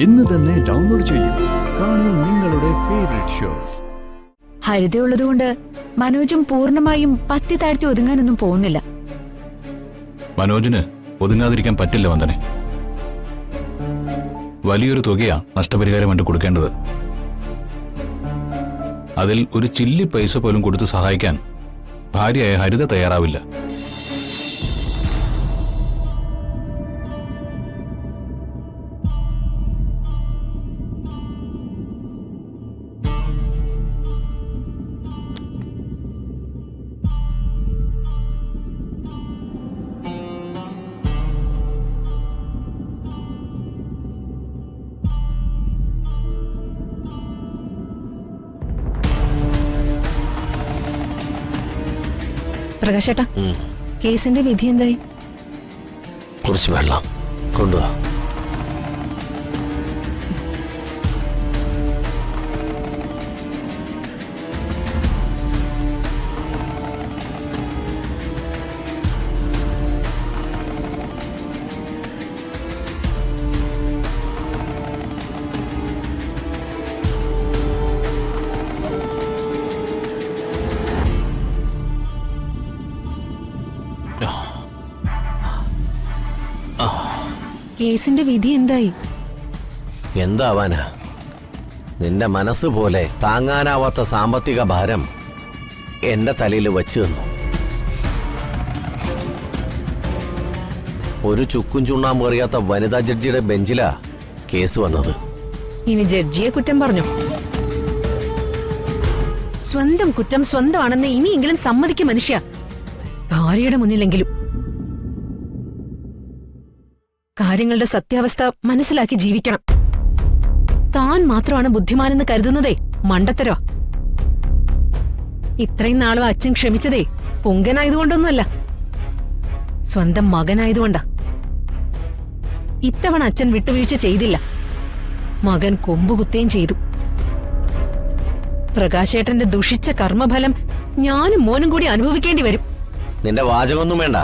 ഇന്ന് തന്നെ ഡൗൺലോഡ് ചെയ്യൂ. കാണൂ നിങ്ങളുടെ ഫേവറേറ്റ് ഷോസ്. ഹരിതയുള്ളതുകൊണ്ട് മനോജും പൂർണ്ണമായും പത്തി താഴ്ത്തി ഒതുങ്ങാനൊന്നും പോകുന്നില്ല. മനോജിന് ഒതുങ്ങാതിരിക്കാൻ പറ്റില്ല വന്ദനെ. വലിയൊരു തുകയാ നഷ്ടപരിഹാരം വേണ്ടി കൊടുക്കേണ്ടത്. അതിൽ ഒരു ചില്ലി പൈസ പോലും കൊടുത്ത് സഹായിക്കാൻ ഭാര്യയായ ഹരിത തയ്യാറാവില്ല. പ്രകാശേട്ടാ, കേസിന്റെ വിധി എന്തായി? കുറച്ച് വെള്ളം കൊണ്ടുവാ. കേസിന്റെ വിധി എന്തായി? എന്താവാനാ, നിന്റെ മനസ്സ് പോലെ താങ്ങാനാവാത്ത സാമ്പത്തിക ഭാരം എന്റെ തലയിൽ വച്ചു തന്നു. ഒരു ചുക്കും ചുണ്ണാമ്പ് അറിയാത്ത വനിതാ ജഡ്ജിയുടെ ബെഞ്ചിലാ കേസ് വന്നത്. ഇനി ജഡ്ജിയെ കുറ്റം പറഞ്ഞു? സ്വന്തം കുറ്റം സ്വന്തമാണെന്ന് ഇനിയെങ്കിലും സമ്മതിക്കും മനുഷ്യ, ഭാര്യയുടെ മുന്നിലെങ്കിലും. കാര്യങ്ങളുടെ സത്യാവസ്ഥ മനസ്സിലാക്കി ജീവിക്കണം. താൻ മാത്രമാണ് ബുദ്ധിമാനെന്ന് കരുതുന്നതേ മണ്ടത്തരോ. ഇത്രയും നാളും അച്ഛൻ ക്ഷമിച്ചതേ പൊങ്കനായതുകൊണ്ടൊന്നുമല്ല, സ്വന്തം മകനായതുകൊണ്ടാ. ഇത്തവണ അച്ഛൻ വിട്ടുവീഴ്ച ചെയ്തില്ല. മകൻ കൊമ്പുകുത്തുകയും ചെയ്തു. പ്രകാശേട്ടന്റെ ദുഷിച്ച കർമ്മഫലം ഞാനും മോനും കൂടി അനുഭവിക്കേണ്ടി വരും. നിന്റെ വാചകമൊന്നും വേണ്ട.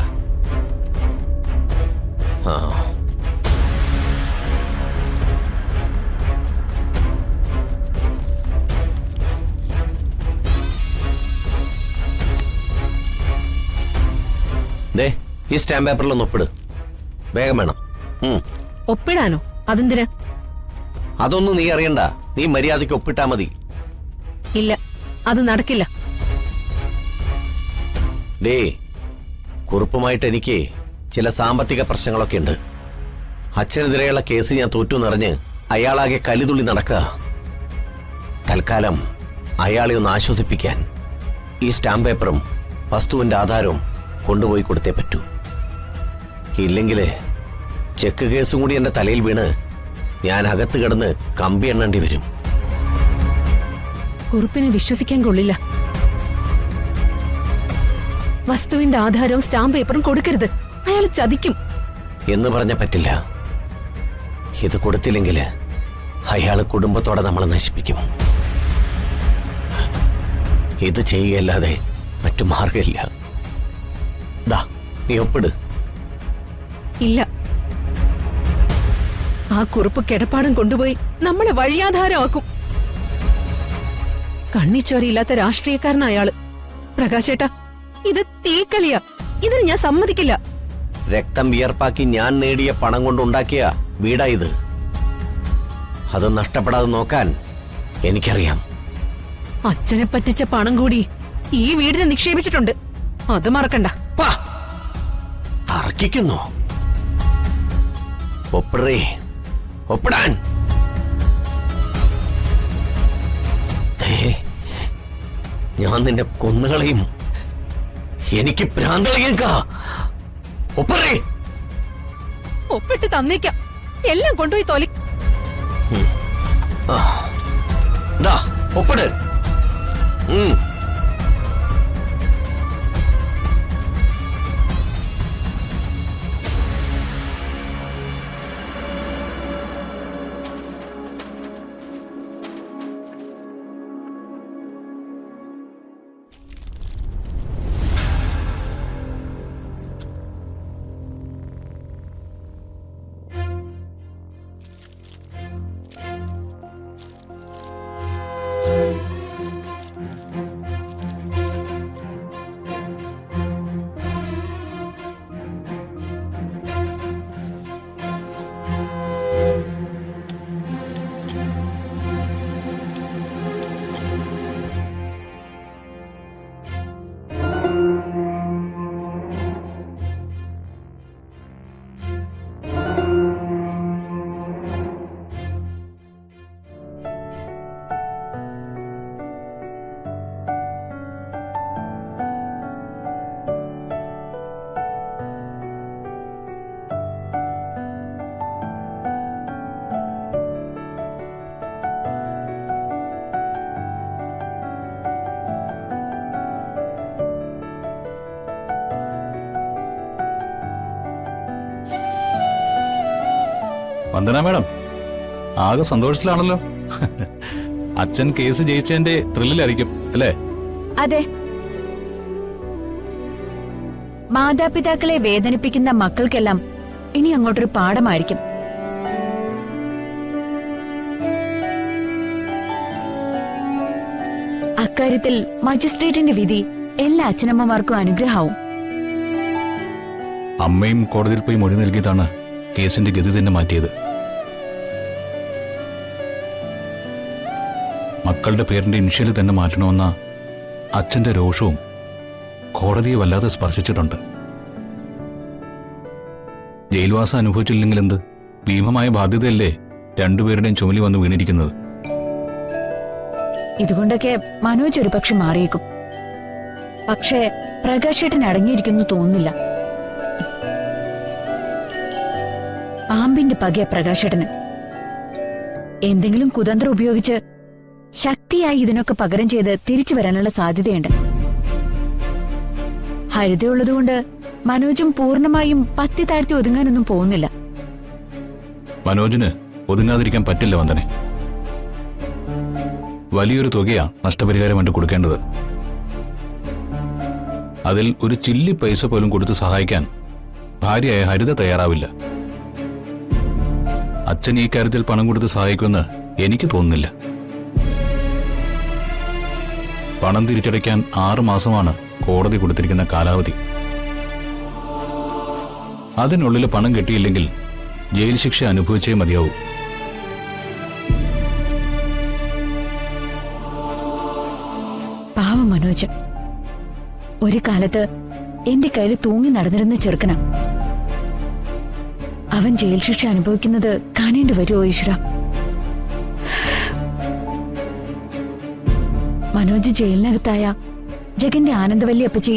ഈ സ്റ്റാമ്പ് പേപ്പറിലൊന്ന് ഒപ്പിട്, വേഗം വേണം. ഒപ്പിടാനോ? അതെന്തിനാ? അതൊന്നും നീ അറിയണ്ട, നീ മര്യാദയ്ക്ക് ഒപ്പിട്ടാ മതി. ഇല്ല, അത് നടക്കില്ല. ഡേ, കുറുപ്പുമായിട്ട് എനിക്ക് ചില സാമ്പത്തിക പ്രശ്നങ്ങളൊക്കെ ഉണ്ട്. അച്ഛനെതിരെയുള്ള കേസ് ഞാൻ തോറ്റുന്നറിഞ്ഞ് അയാളാകെ കലിതുള്ളി നടക്കുക. തൽക്കാലം അയാളെ ഒന്ന് ആശ്വസിപ്പിക്കാൻ ഈ സ്റ്റാമ്പ് പേപ്പറും വസ്തുവിന്റെ ആധാരവും കൊണ്ടുപോയി കൊടുത്തേ പറ്റൂ. ഇല്ലെങ്കിൽ ചെക്ക് കേസും കൂടി എന്റെ തലയിൽ വീണ് ഞാൻ അകത്ത് കിടന്ന് കമ്പി എണ്ണേണ്ടി വരും. കുറുപ്പിനെ വിശ്വസിക്കാൻ കൊള്ളില്ല. വസ്തുവിന്റെ ആധാരവും സ്റ്റാമ്പ് പേപ്പറും കൊടുക്കരുത്, അയാൾ ചതിക്കും എന്ന് പറഞ്ഞ പറ്റില്ല. ഇത് കൊടുത്തില്ലെങ്കിൽ അയാള് കുടുംബത്തോടെ നമ്മളെ നശിപ്പിക്കും. ഇത് ചെയ്യുകയല്ലാതെ മറ്റു മാർഗമില്ല. ദാ, നീ ഒപ്പിട്. ഇല്ല, ആ കുറുപ്പ് കിടപ്പാടം കൊണ്ടുപോയി നമ്മളെ വഴിയാധാരമാക്കും. കണ്ണിച്ചോരയില്ലാത്ത രാഷ്ട്രീയക്കാരനാ അയാള്. പ്രകാശേട്ടാ, ഇത് തീക്കളിയാ. ഇതിന് ഞാൻ സമ്മതിക്കില്ല. രക്തം വിയർപ്പാക്കി ഞാൻ നേടിയ പണം കൊണ്ടുണ്ടാക്കിയ വീടാ ഇത്. അത് നഷ്ടപ്പെടാതെ നോക്കാൻ എനിക്കറിയാം. അച്ഛനെ പറ്റിച്ച പണം കൂടി ഈ വീടിന് നിക്ഷേപിച്ചിട്ടുണ്ട്, അത് മറക്കണ്ട. തർക്കിക്കുന്നു. ഒപ്പിടേ, ഒപ്പിടാൻ. ഞാൻ നിന്നെ കൊന്നുകളയും. എനിക്ക് ഭ്രാന്തളിയേക്കാ. ഒപ്പിടേ. ഒപ്പിട്ട് തന്നേക്കാം, എല്ലാം കൊണ്ടുപോയി തൊലി. ഒപ്പിട്. വന്ദന മാഡം ആകെ സന്തോഷത്തിലാണല്ലോ. അച്ഛൻ കേസ് ജയിച്ചതിന്റെ ത്രില്ലിലായിരിക്കും അല്ലേ? അതെ. മാതാപിതാക്കളെ വേദനിപ്പിക്കുന്ന മക്കൾക്കെല്ലാം ഇനി അങ്ങോട്ടൊരു പാഠമായിരിക്കും. അക്കാര്യത്തിൽ മജിസ്ട്രേറ്റിന്റെ വിധി എല്ലാ അച്ഛനമ്മമാർക്കും അനുഗ്രഹമാവും. അമ്മയും കോടതിയിൽ പോയി മൊഴി നൽകിയതാണ് കേസിന്റെ ഗതി തന്നെ മാറ്റിയത്. മക്കളുടെ പേരിന്റെ ഇനിഷ്യൽ തന്നെ മാറ്റണമെന്ന അച്ഛന്റെ രോഷവും കോടതിയെ വല്ലാതെ സ്പർശിച്ചിട്ടുണ്ട്. ജയിൽവാസം അനുഭവിച്ചില്ലെങ്കിൽ എന്ത്, ഭീമമായ ബാധ്യതയല്ലേ രണ്ടുപേരുടെയും ചുമലി വന്ന് വീണിരിക്കുന്നത്. ഇതുകൊണ്ടൊക്കെ മനോജ് ഒരു പക്ഷെ മാറിയേക്കും. പക്ഷേ പ്രകാശേട്ടൻ അടങ്ങിയിരിക്കുന്നു തോന്നുന്നില്ല. പാമ്പിന്റെ പകയ പ്രകാശേട്ടന് എന്തെങ്കിലും കുതന്ത്രം ഉപയോഗിച്ച് ശക്തിയായി ഇതിനൊക്കെ പകരം ചെയ്ത് തിരിച്ചു വരാനുള്ള സാധ്യതയുണ്ട്. ഹരിതയുള്ളതുകൊണ്ട് മനോജും പൂർണ്ണമായും പത്തി താഴ്ത്തി ഒതുങ്ങാനൊന്നും പോകുന്നില്ല. മനോജിന് ഒതുങ്ങാതിരിക്കാൻ പറ്റില്ല വന്ദനെ. വലിയൊരു തുകയാ നഷ്ടപരിഹാരം വേണ്ടി കൊടുക്കേണ്ടത്. അതിൽ ഒരു ചില്ലി പൈസ പോലും കൊടുത്ത് സഹായിക്കാൻ ഭാര്യയായ ഹരിത തയ്യാറാവില്ല. അച്ഛൻ ഈ കാര്യത്തിൽ പണം കൊടുത്ത് സഹായിക്കുമെന്ന് എനിക്ക് തോന്നുന്നില്ല. പണം തിരിച്ചടയ്ക്കാൻ 6 മാസമാണ് കോടതി കൊടുത്തിരിക്കുന്ന കാലാവധി. അതിനുള്ളിൽ പണം കിട്ടിയില്ലെങ്കിൽ ജയിൽ ശിക്ഷ അനുഭവിച്ചേ മതിയാവൂ. പാവം മനോജ് ഒരു കാലത്ത് എന്റെ കയ്യിൽ തൂങ്ങി നടന്നിരുന്ന ചെറുക്കന. അവൻ ജയിൽ ശിക്ഷ അനുഭവിക്കുന്നത് കാണേണ്ടി വരുമോ ഈശ്വര? മനോജ് ജയിലിനകത്തായ ജഗന്റെ ആനന്ദവല്ലി അപ്പച്ചി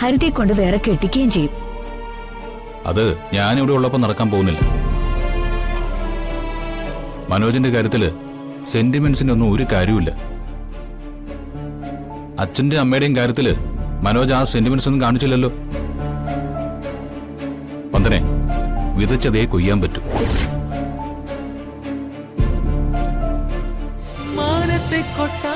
ഹരിതയെ കൊണ്ട് വേറെ കെട്ടിക്കുകയും ചെയ്യും. അത് ഞാനിവിടെ ഉള്ളപ്പോൾ നടക്കാൻ പോകുന്നില്ല. മനോജിന്റെ കാര്യത്തില് സെന്റിമെന്റ്സിനൊന്നും ഒരു കാര്യമില്ല. അച്ഛന്റെ അമ്മയുടെയും കാര്യത്തില് മനോജ് ആ സെന്റിമെന്റ്സ് ഒന്നും കാണിച്ചില്ലല്ലോ. വന്ദനെ, വിതച്ചതേ കൊയ്യാൻ പറ്റൂ. മാനത്തെ കൊട്ടാ